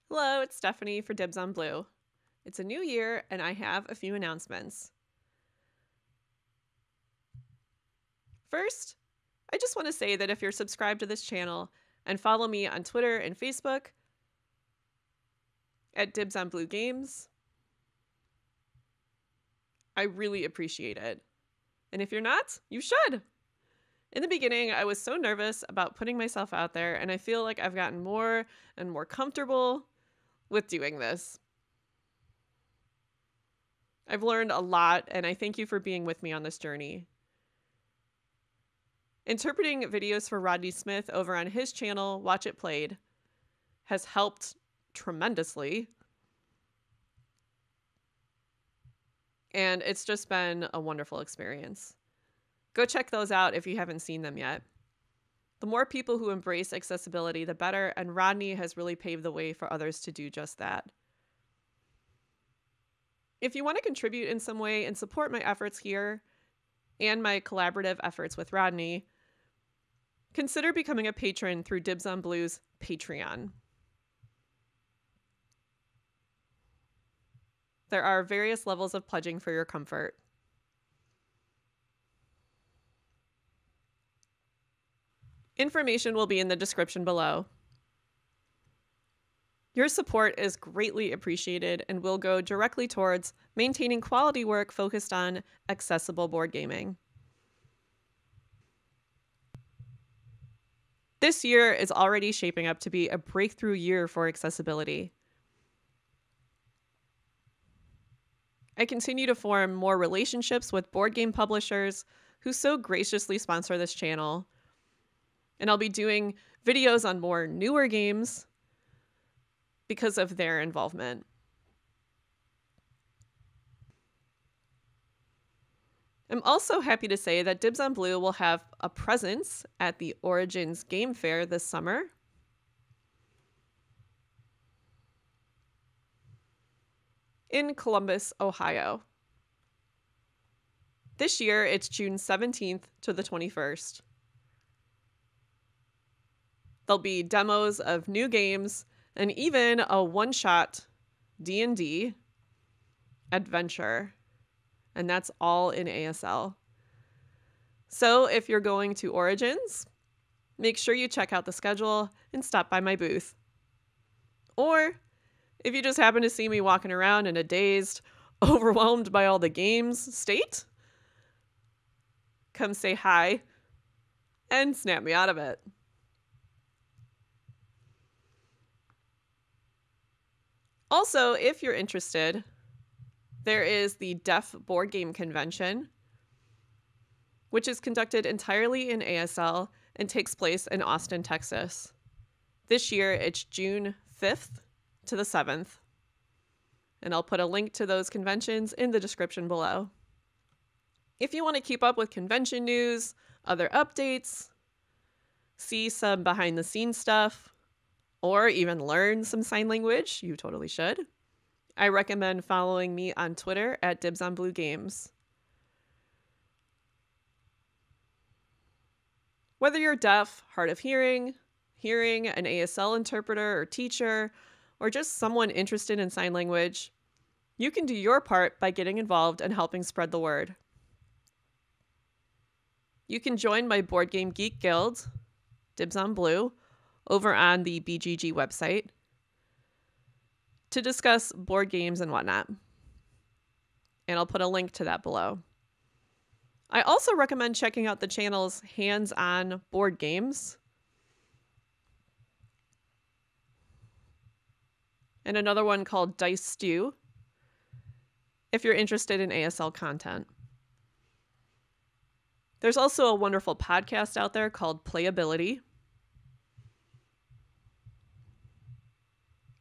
Hello, it's Stephanie for Dibs on Blue. It's a new year, and I have a few announcements. First, I just want to say that if you're subscribed to this channel and follow me on Twitter and Facebook at Dibs on Blue Games, I really appreciate it. And if you're not, you should. In the beginning, I was so nervous about putting myself out there, and I feel like I've gotten more and more comfortable with doing this. I've learned a lot, and I thank you for being with me on this journey. Interpreting videos for Rodney Smith over on his channel, Watch It Played, has helped tremendously. And it's just been a wonderful experience. Go check those out if you haven't seen them yet. The more people who embrace accessibility, the better, and Rodney has really paved the way for others to do just that. If you want to contribute in some way and support my efforts here and my collaborative efforts with Rodney, consider becoming a patron through Dibs on Blue's Patreon. There are various levels of pledging for your comfort. Information will be in the description below. Your support is greatly appreciated and will go directly towards maintaining quality work focused on accessible board gaming. This year is already shaping up to be a breakthrough year for accessibility. I continue to form more relationships with board game publishers who so graciously sponsor this channel. And I'll be doing videos on more newer games because of their involvement. I'm also happy to say that Dibs on Blue will have a presence at the Origins Game Fair this summer. In Columbus, Ohio. This year, it's June 17th to the 21st. There'll be demos of new games and even a one-shot D&D adventure. And that's all in ASL. So if you're going to Origins, make sure you check out the schedule and stop by my booth. Or if you just happen to see me walking around in a dazed, overwhelmed by all the games state, come say hi and snap me out of it. Also, if you're interested, there is the Deaf Board Game Convention, which is conducted entirely in ASL and takes place in Austin, Texas. This year, it's June 5th to the 7th. And I'll put a link to those conventions in the description below. If you want to keep up with convention news, other updates, see some behind-the-scenes stuff, or even learn some sign language, you totally should, I recommend following me on Twitter at Dibs on Blue Games. Whether you're deaf, hard of hearing, an ASL interpreter or teacher, or just someone interested in sign language, you can do your part by getting involved and helping spread the word. You can join my Board Game Geek Guild, Dibs on Blue, over on the BGG website to discuss board games and whatnot. And I'll put a link to that below. I also recommend checking out the channel's hands-on board games and another one called Dice Stew if you're interested in ASL content. There's also a wonderful podcast out there called Playability,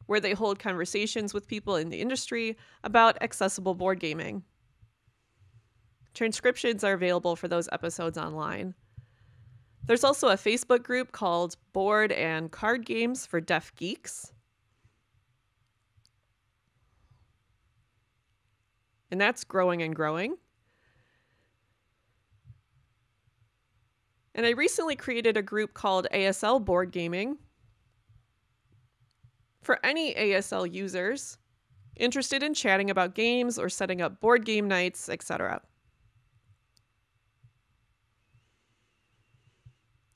where they hold conversations with people in the industry about accessible board gaming. Transcriptions are available for those episodes online. There's also a Facebook group called Board and Card Games for Deaf Geeks. And that's growing and growing. And I recently created a group called ASL Board Gaming, For any ASL users interested in chatting about games or setting up board game nights, etc.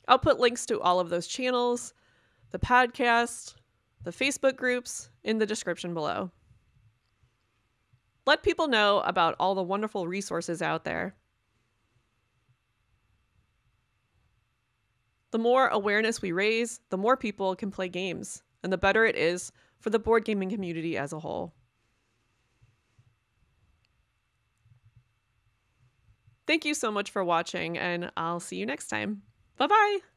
I'll put links to all of those channels, the podcast, the Facebook groups in the description below. Let people know about all the wonderful resources out there. The more awareness we raise, the more people can play games, and the better it is for the board gaming community as a whole. Thank you so much for watching, and I'll see you next time. Bye-bye!